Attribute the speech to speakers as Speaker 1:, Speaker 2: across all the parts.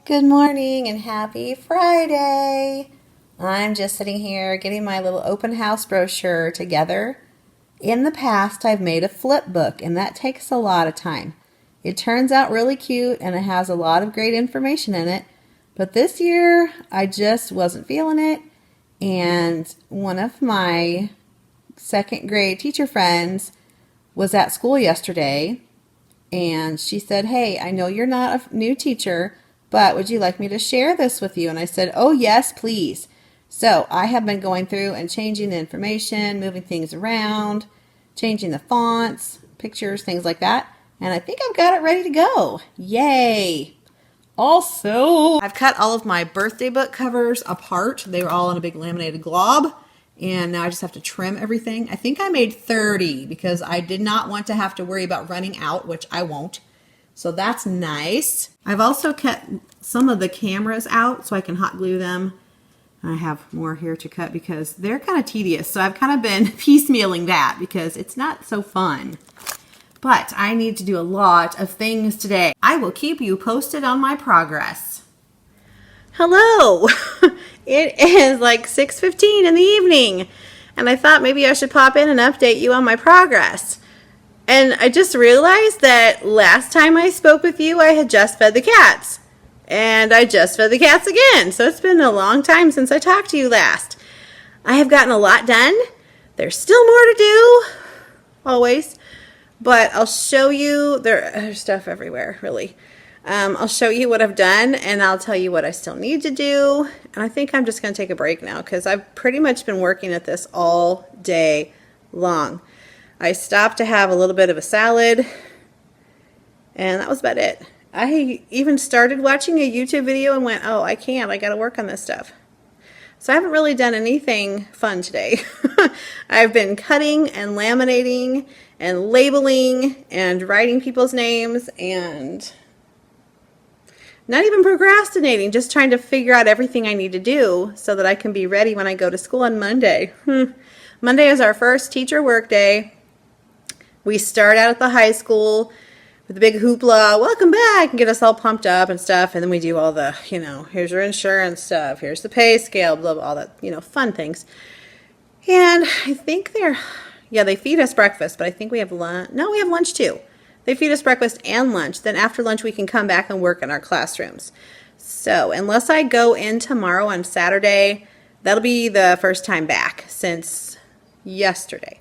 Speaker 1: Good morning and happy Friday. I'm just sitting here getting my little open house brochure together. In the past, I've made a flip book, and that takes a lot of time. It turns out really cute, and it has a lot of great information in it. But this year, I just wasn't feeling it, and one of my second grade teacher friends was at school yesterday, and she said, "Hey, I know you're not a new teacher, but would you like me to share this with you?" And I said, "Oh yes, please." So I have been going through and changing the information, moving things around, changing the fonts, pictures, things like that. And I think I've got it ready to go. Yay! Also, I've cut all of my birthday book covers apart. They were all in a big laminated glob. And now I just have to trim everything. I think I made 30 because I did not want to have to worry about running out, which I won't. So that's nice. I've also cut some of the cameras out so I can hot glue them. I have more here to cut because they're kind of tedious. So I've kind of been piecemealing that because it's not so fun. But I need to do a lot of things today. I will keep you posted on my progress. Hello. It is like 6:15 in the evening. And I thought maybe I should pop in and update you on my progress. And I just realized that last time I spoke with you, I had just fed the cats. And I just fed the cats again. So it's been a long time since I talked to you last. I have gotten a lot done. There's still more to do, always. But I'll show you, there's stuff everywhere, really. I'll show you what I've done, and I'll tell you what I still need to do. And I think I'm just going to take a break now because I've pretty much been working at this all day long. I stopped to have a little bit of a salad, and that was about it. I even started watching a YouTube video and went, oh, I got to work on this stuff. So I haven't really done anything fun today. I've been cutting and laminating and labeling and writing people's names and not even procrastinating, just trying to figure out everything I need to do so that I can be ready when I go to school on Monday. Monday is our first teacher work day. We start out at the high school with a big hoopla, welcome back, and get us all pumped up and stuff. And then we do all the, here's your insurance stuff, here's the pay scale, blah, blah, all that, fun things. And I think they feed us breakfast, but I think we have lunch. No, we have lunch too. They feed us breakfast and lunch. Then after lunch, we can come back and work in our classrooms. So unless I go in tomorrow on Saturday, that'll be the first time back since yesterday.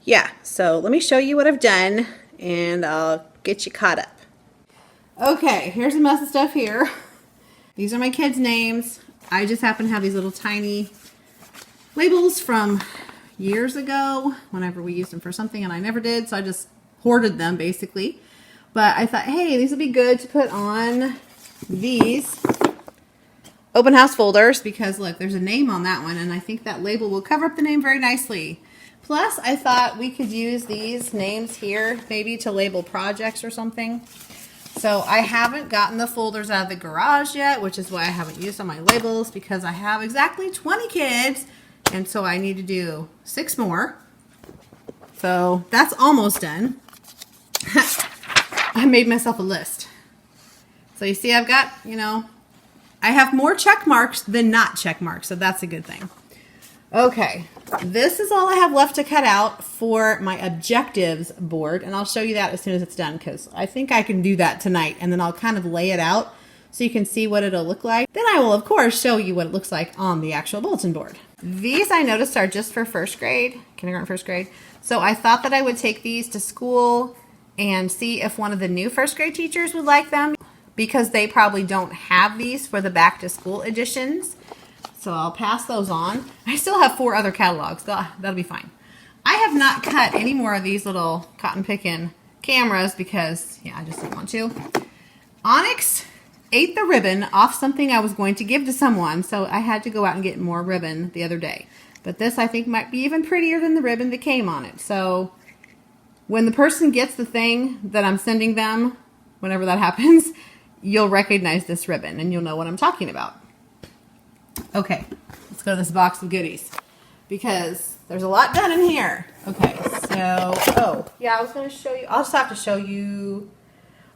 Speaker 1: Yeah, so let me show you what I've done, and I'll get you caught up. Okay, here's a mess of stuff here. These are my kids' names. I just happen to have these little tiny labels from years ago, whenever we used them for something, and I never did, so I just hoarded them, basically. But I thought, hey, these would be good to put on these open house folders, because, look, there's a name on that one, and I think that label will cover up the name very nicely. Plus, I thought we could use these names here maybe to label projects or something. So I haven't gotten the folders out of the garage yet, which is why I haven't used all my labels, because I have exactly 20 kids, and so I need to do 6 more. So that's almost done. I made myself a list. So you see I've got, I have more check marks than not check marks, so that's a good thing. Okay, this is all I have left to cut out for my objectives board, and I'll show you that as soon as it's done, because I think I can do that tonight, and then I'll kind of lay it out so you can see what it'll look like. Then I will, of course, show you what it looks like on the actual bulletin board. These, I noticed, are just for first grade, kindergarten, first grade. So I thought that I would take these to school and see if one of the new first grade teachers would like them, because they probably don't have these for the back to school editions. So I'll pass those on. I still have 4 other catalogs. That'll be fine. I have not cut any more of these little cotton picking cameras because, I just didn't want to. Onyx ate the ribbon off something I was going to give to someone, so I had to go out and get more ribbon the other day. But this, I think, might be even prettier than the ribbon that came on it. So when the person gets the thing that I'm sending them, whenever that happens, you'll recognize this ribbon and you'll know what I'm talking about. Okay, let's go to this box of goodies because there's a lot done in here. Okay, so, I was going to show you, I'll just have to show you,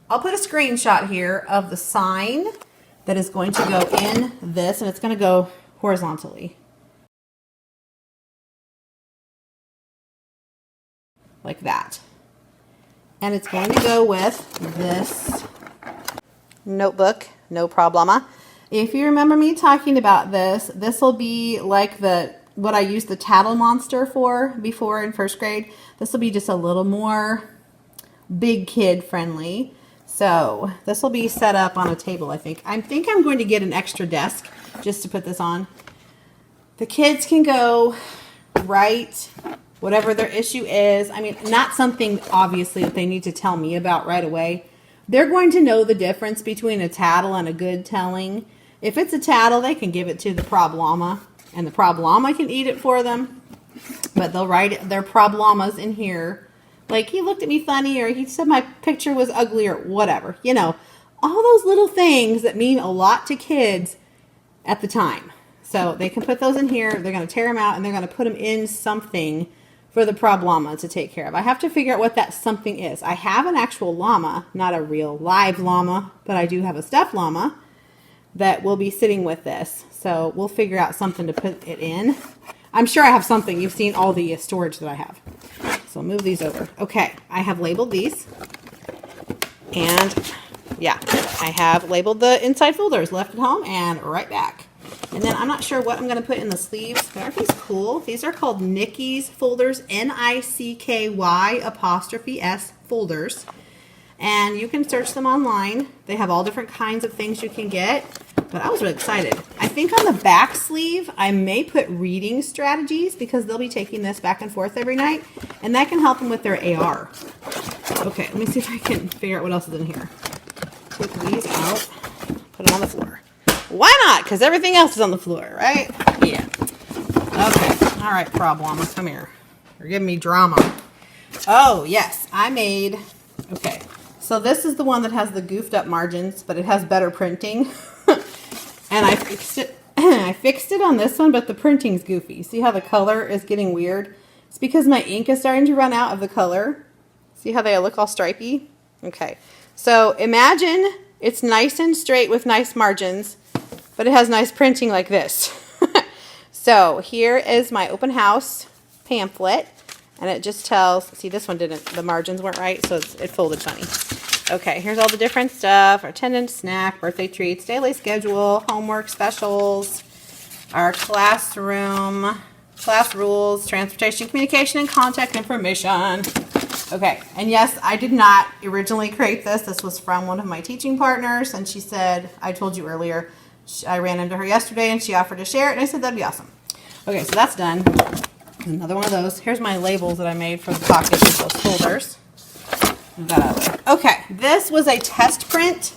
Speaker 1: I'll put a screenshot here of the sign that is going to go in this, and it's going to go horizontally. Like that. And it's going to go with this notebook, no problema. If you remember me talking about this, this will be like what I used the Tattle Monster for before in first grade. This will be just a little more big kid friendly. So this will be set up on a table, I think. I think I'm going to get an extra desk just to put this on. The kids can go write whatever their issue is. I mean, not something obviously that they need to tell me about right away. They're going to know the difference between a tattle and a good telling. If it's a tattle, they can give it to the problema, and the problema can eat it for them. But they'll write their problemas in here. Like, he looked at me funny, or he said my picture was ugly, or whatever. You know, all those little things that mean a lot to kids at the time. So they can put those in here. They're going to tear them out, and they're going to put them in something for the problema to take care of. I have to figure out what that something is. I have an actual llama, not a real live llama, but I do have a stuffed llama that will be sitting with this. So we'll figure out something to put it in. I'm sure I have something. You've seen all the storage that I have. So I'll move these over. Okay, I have labeled these. And yeah, I have labeled the inside folders, left at home and right back. And then I'm not sure what I'm going to put in the sleeves, but aren't these cool? These are called Nicky's folders, N-I-C-K-Y''S folders. And you can search them online. They have all different kinds of things you can get. But I was really excited. I think on the back sleeve, I may put reading strategies because they'll be taking this back and forth every night. And that can help them with their AR. Okay, let me see if I can figure out what else is in here. Take these out, put them on the floor. Why not? Because everything else is on the floor, right? Yeah. Okay. All right, problema. Come here. You're giving me drama. Oh, yes. I made... Okay. So this is the one that has the goofed up margins, but it has better printing. And I fixed it. I fixed it on this one, but the printing's goofy. See how the color is getting weird? It's because my ink is starting to run out of the color. See how they look all stripy? Okay. So imagine it's nice and straight with nice margins, but it has nice printing like this. So here is my open house pamphlet, and it just tells, see this one didn't, the margins weren't right, so it folded funny. Okay, here's all the different stuff, our attendance, snack, birthday treats, daily schedule, homework specials, our classroom, class rules, transportation, communication, and contact information. Okay, and yes, I did not originally create this. This was from one of my teaching partners, and she said, I told you earlier, I ran into her yesterday, and she offered to share it, and I said that'd be awesome. Okay, so that's done. Another one of those. Here's my labels that I made for the pockets of those folders. Move that out of the way. Okay, this was a test print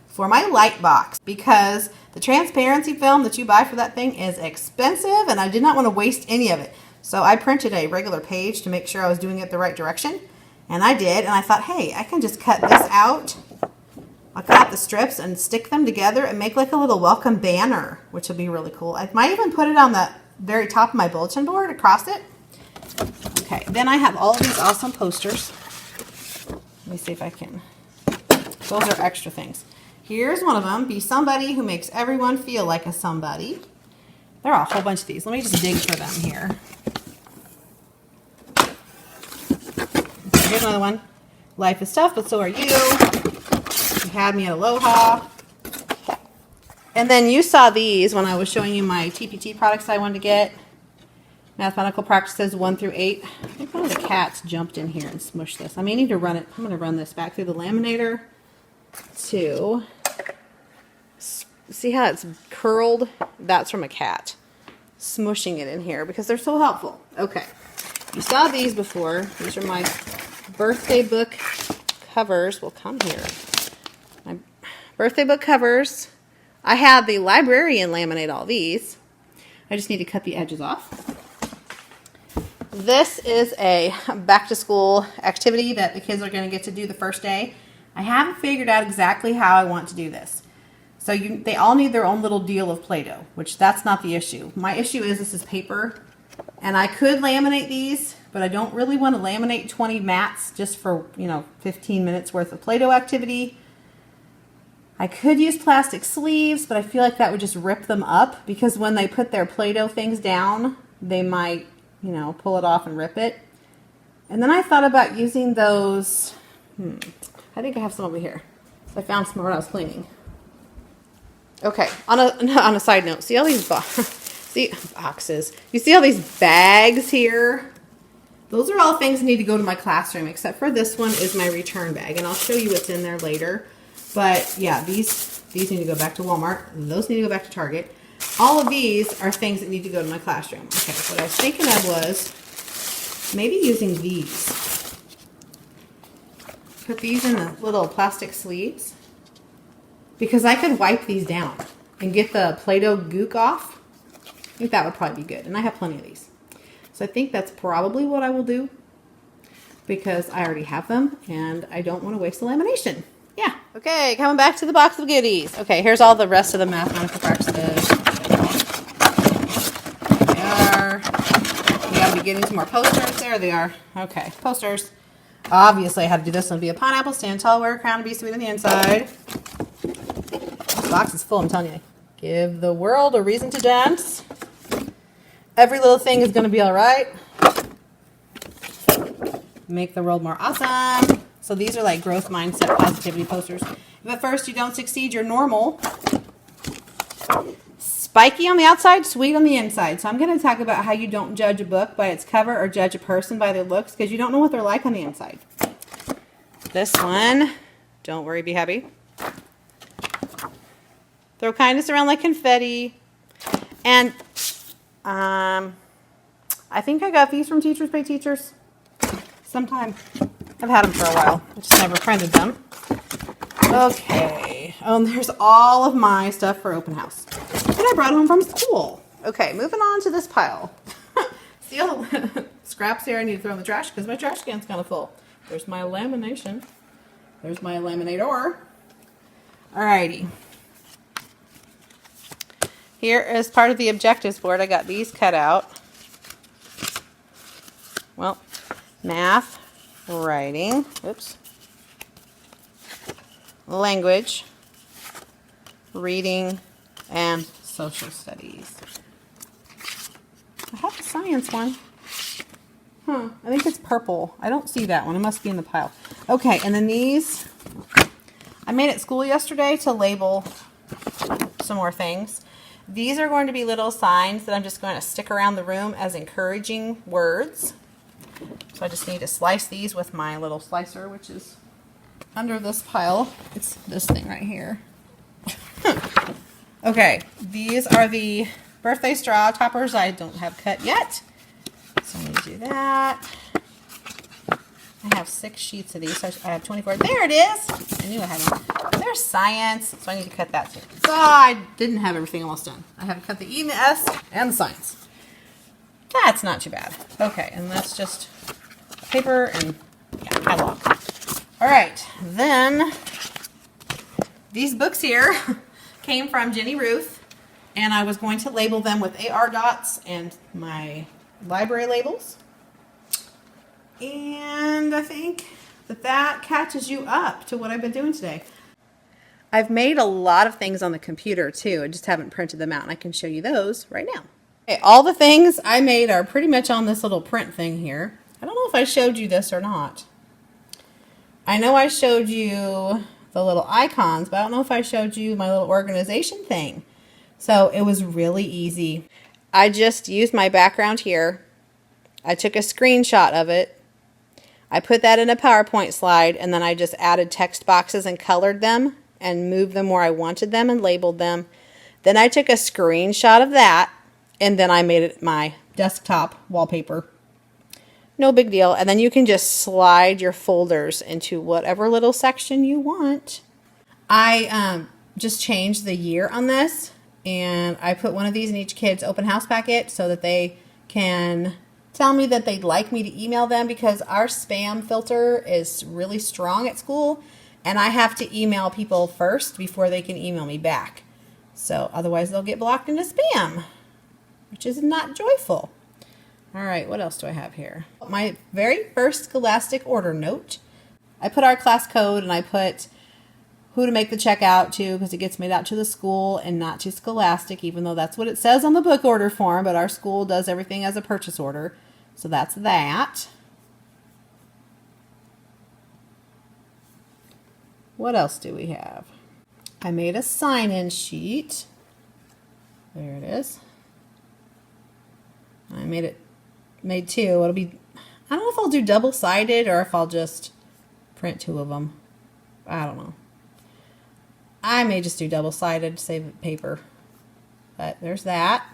Speaker 1: for my light box because the transparency film that you buy for that thing is expensive, and I did not want to waste any of it. So I printed a regular page to make sure I was doing it the right direction, and I did, and I thought, hey, I can just cut this out. I'll cut out the strips and stick them together and make like a little welcome banner, which will be really cool. I might even put it on the very top of my bulletin board across it. Okay, then I have all of these awesome posters. Let me see if I can. Those are extra things. Here's one of them. Be somebody who makes everyone feel like a somebody. There are a whole bunch of these. Let me just dig for them here. Here's another one. Life is tough, but so are you. You had me at Aloha. And then you saw these when I was showing you my TpT products I wanted to get. Mathematical practices 1 through 8. I think one of the cats jumped in here and smushed this. I may need to run it. I'm going to run this back through the laminator to see how it's curled. That's from a cat smushing it in here because they're so helpful. Okay, you saw these before. These are my birthday book covers. Will come here. My birthday book covers. I had the librarian laminate all these. I just need to cut the edges off. This is a back to school activity that the kids are going to get to do the first day. I haven't figured out exactly how I want to do this. So they all need their own little deal of Play-Doh, which that's not the issue. My issue is this is paper, and I could laminate these, but I don't really want to laminate 20 mats just for, 15 minutes worth of Play-Doh activity. I could use plastic sleeves, but I feel like that would just rip them up because when they put their Play-Doh things down, they might, you know, pull it off and rip it. And then I thought about using those, I think I have some over here. So I found some when I was cleaning. Okay, on a side note, see all these boxes? You see all these bags here? Those are all things that need to go to my classroom, except for this one is my return bag, and I'll show you what's in there later. But yeah, these need to go back to Walmart. Those need to go back to Target. All of these are things that need to go to my classroom. Okay, what I was thinking of was maybe using these. Put these in the little plastic sleeves because I could wipe these down and get the Play-Doh gook off. I think that would probably be good, and I have plenty of these. So I think that's probably what I will do because I already have them and I don't want to waste the lamination. Yeah. Okay, coming back to the box of goodies. Okay, here's all the rest of the mathematical practices. There they are. We gotta be getting some more posters. There they are. Okay, posters. Obviously, I had to do this one. Be a pineapple, stand tall, wear a crown, and be sweet on the inside. This box is full, I'm telling you. Give the world a reason to dance. Every little thing is gonna be all right. Make the world more awesome. So these are like growth mindset positivity posters. If at first you don't succeed, you're normal. Spiky on the outside, sweet on the inside. So I'm going to talk about how you don't judge a book by its cover or judge a person by their looks because you don't know what they're like on the inside. This one, don't worry, be happy. Throw kindness around like confetti. And I think I got these from Teachers Pay Teachers sometime. I've had them for a while. I just never printed them. Okay. There's all of my stuff for open house that I brought home from school. Okay, moving on to this pile. See all the scraps here I need to throw in the trash because my trash can's kind of full. There's my lamination. There's my laminator. Alrighty. Here is part of the objectives board. I got these cut out. Well, math. Writing, oops, language, reading, and social studies. I have the science one. I think it's purple. I don't see that one. It must be in the pile. Okay, and then these, I made at school yesterday to label some more things. These are going to be little signs that I'm just going to stick around the room as encouraging words. So I just need to slice these with my little slicer, which is under this pile. It's this thing right here. Okay, these are the birthday straw toppers I don't have cut yet. So I need to do that. I have 6 sheets of these, so I have 24. There it is! I knew I had one. There's science, so I need to cut that too. So I didn't have everything almost done. I have to cut the E and the S and the science. That's not too bad. Okay, and that's just paper and catalog. All right, then these books here came from Jenny Ruth, and I was going to label them with AR dots and my library labels. And I think that catches you up to what I've been doing today. I've made a lot of things on the computer too. I just haven't printed them out, and I can show you those right now. Okay, all the things I made are pretty much on this little print thing here. I don't know if I showed you this or not. I know I showed you the little icons, but I don't know if I showed you my little organization thing. So it was really easy. I just used my background here. I took a screenshot of it. I put that in a PowerPoint slide, and then I just added text boxes and colored them and moved them where I wanted them and labeled them. Then I took a screenshot of that, and then I made it my desktop wallpaper. No big deal. And then you can just slide your folders into whatever little section you want. I just changed the year on this, and I put one of these in each kid's open house packet so that they can tell me that they'd like me to email them, because our spam filter is really strong at school, and I have to email people first before they can email me back. So otherwise they'll get blocked into spam, which is not joyful. All right, what else do I have here? My very first Scholastic order note. I put our class code, and I put who to make the check out to, because it gets made out to the school and not to Scholastic, even though that's what it says on the book order form, but our school does everything as a purchase order. So that's that. What else do we have? I made a sign-in sheet. There it is. I made two. It'll be, I don't know if I'll do double-sided or if I'll just print two of them. I don't know. I may just do double-sided to save paper. But there's that.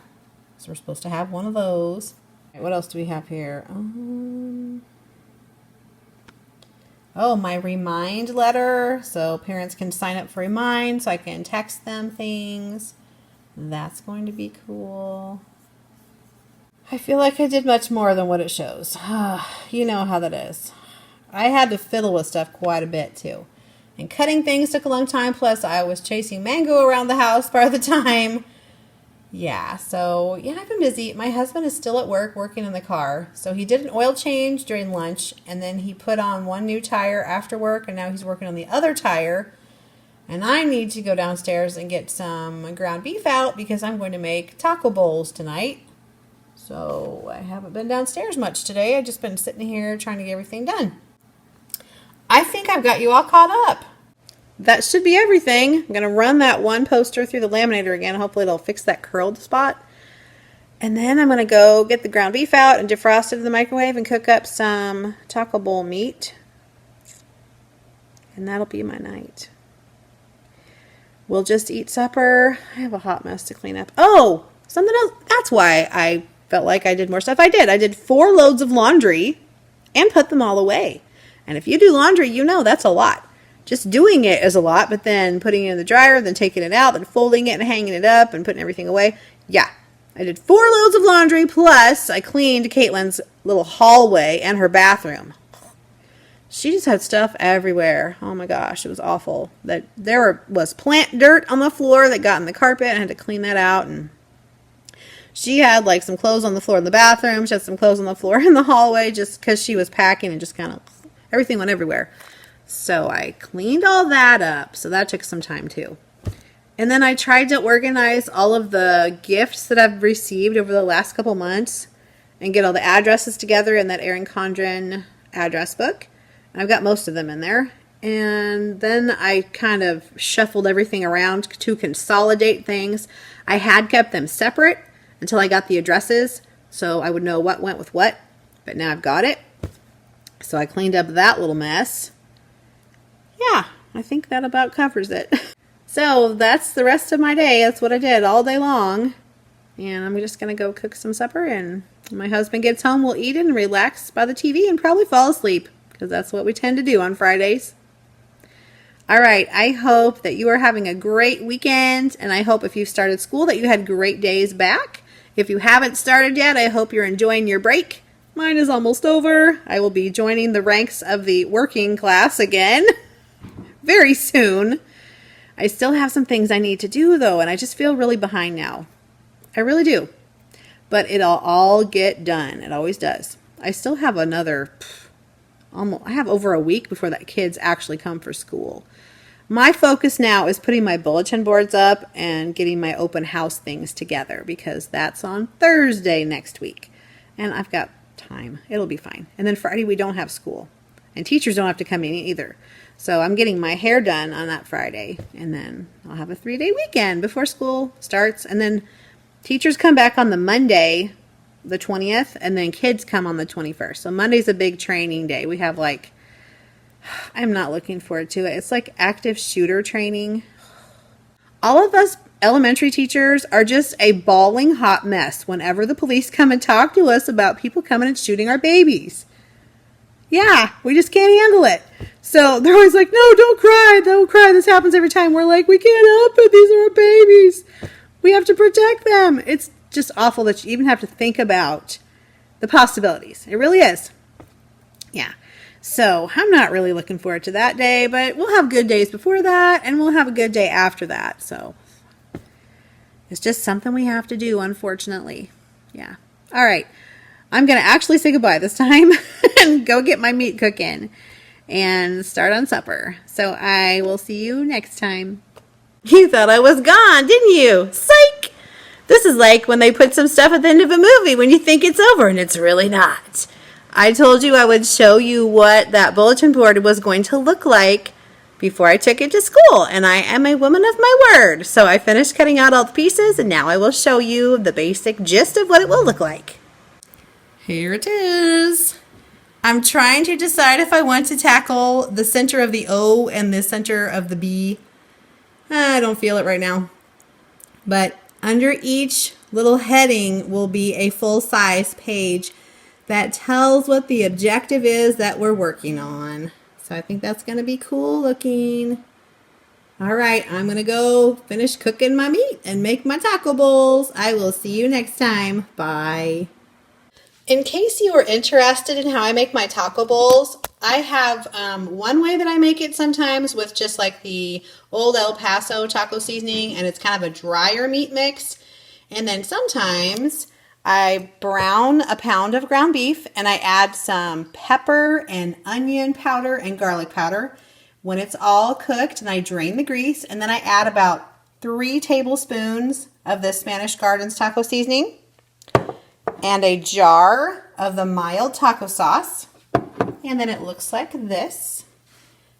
Speaker 1: So we're supposed to have one of those. What else do we have here? Oh, my remind letter. So parents can sign up for remind so I can text them things. That's going to be cool. I feel like I did much more than what it shows. You know how that is. I had to fiddle with stuff quite a bit too. And cutting things took a long time. Plus I was chasing Mango around the house part of the time. Yeah, so yeah, I've been busy. My husband is still at work working in the car. So he did an oil change during lunch, and then he put on one new tire after work, and now he's working on the other tire. And I need to go downstairs and get some ground beef out because I'm going to make taco bowls tonight. So I haven't been downstairs much today. I've just been sitting here trying to get everything done. I think I've got you all caught up. That should be everything. I'm going to run that one poster through the laminator again. Hopefully it'll fix that curled spot. And then I'm going to go get the ground beef out and defrost it in the microwave and cook up some taco bowl meat. And that'll be my night. We'll just eat supper. I have a hot mess to clean up. Oh, something else. That's why I felt like I did more stuff. I did 4 loads of laundry and put them all away. And if you do laundry, you know that's a lot. Just doing it is a lot, but then putting it in the dryer, then taking it out, then folding it and hanging it up and putting everything away. Yeah, I did 4 loads of laundry, plus I cleaned Caitlin's little hallway and her bathroom. She just had stuff everywhere. Oh my gosh, it was awful. There was plant dirt on the floor that got in the carpet. I had to clean that out. And she had like some clothes on the floor in the bathroom. She had some clothes on the floor in the hallway just because she was packing, and just kind of everything went everywhere. So I cleaned all that up. So that took some time too. And then I tried to organize all of the gifts that I've received over the last couple months and get all the addresses together in that Erin Condren address book. And I've got most of them in there. And then I kind of shuffled everything around to consolidate things. I had kept them separate until I got the addresses so I would know what went with what. But now I've got it. So I cleaned up that little mess. Yeah, I think that about covers it. So that's the rest of my day. That's what I did all day long. And I'm just going to go cook some supper. And when my husband gets home, we'll eat it and relax by the TV and probably fall asleep. Because that's what we tend to do on Fridays. All right, I hope that you are having a great weekend. And I hope if you started school that you had great days back. If you haven't started yet, I hope you're enjoying your break. Mine is almost over. I will be joining the ranks of the working class again very soon. I still have some things I need to do though, and I just feel really behind now. I really do. But it'll all get done. It always does. I still have I have over a week before that kids actually come for school. My focus now is putting my bulletin boards up and getting my open house things together because that's on Thursday next week. And I've got time. It'll be fine. And then Friday we don't have school. And teachers don't have to come in either. So I'm getting my hair done on that Friday. And then I'll have a 3-day weekend before school starts. And then teachers come back on the Monday, the 20th. And then kids come on the 21st. So Monday's a big training day. We have I'm not looking forward to it. It's like active shooter training. All of us elementary teachers are just a bawling hot mess whenever the police come and talk to us about people coming and shooting our babies. Yeah, we just can't handle it. So they're always like, no, don't cry. Don't cry. This happens every time. We're like, we can't help it. These are our babies. We have to protect them. It's just awful that you even have to think about the possibilities. It really is. Yeah. So I'm not really looking forward to that day, but we'll have good days before that, and we'll have a good day after that. So it's just something we have to do, unfortunately. Yeah. All right. I'm going to actually say goodbye this time and go get my meat cooking. and start on supper. So I will see you next time. You thought I was gone, didn't you? Psych! This is like when they put some stuff at the end of a movie when you think it's over and it's really not. I told you I would show you what that bulletin board was going to look like before I took it to school, and I am a woman of my word. So I finished cutting out all the pieces, and now I will show you the basic gist of what it will look like. Here it is. I'm trying to decide if I want to tackle the center of the O and the center of the B. I don't feel it right now. But under each little heading will be a full-size page that tells what the objective is that we're working on. So I think that's going to be cool looking. All right, I'm going to go finish cooking my meat and make my taco bowls. I will see you next time. Bye. In case you are interested in how I make my taco bowls, I have one way that I make it sometimes with just like the old El Paso taco seasoning, and it's kind of a drier meat mix. And then sometimes I brown a pound of ground beef and I add some pepper and onion powder and garlic powder. When it's all cooked, and I drain the grease, and then I add about 3 tablespoons of the Spanish Gardens taco seasoning and a jar of the mild taco sauce. And then it looks like this.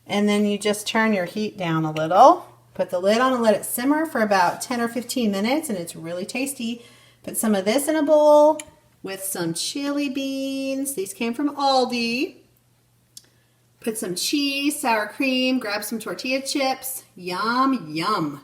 Speaker 1: And then you just turn your heat down a little, put the lid on and let it simmer for about 10 or 15 minutes, and it's really tasty. Put some of this in a bowl with some chili beans. These came from Aldi. Put some cheese, sour cream, grab some tortilla chips. Yum, yum.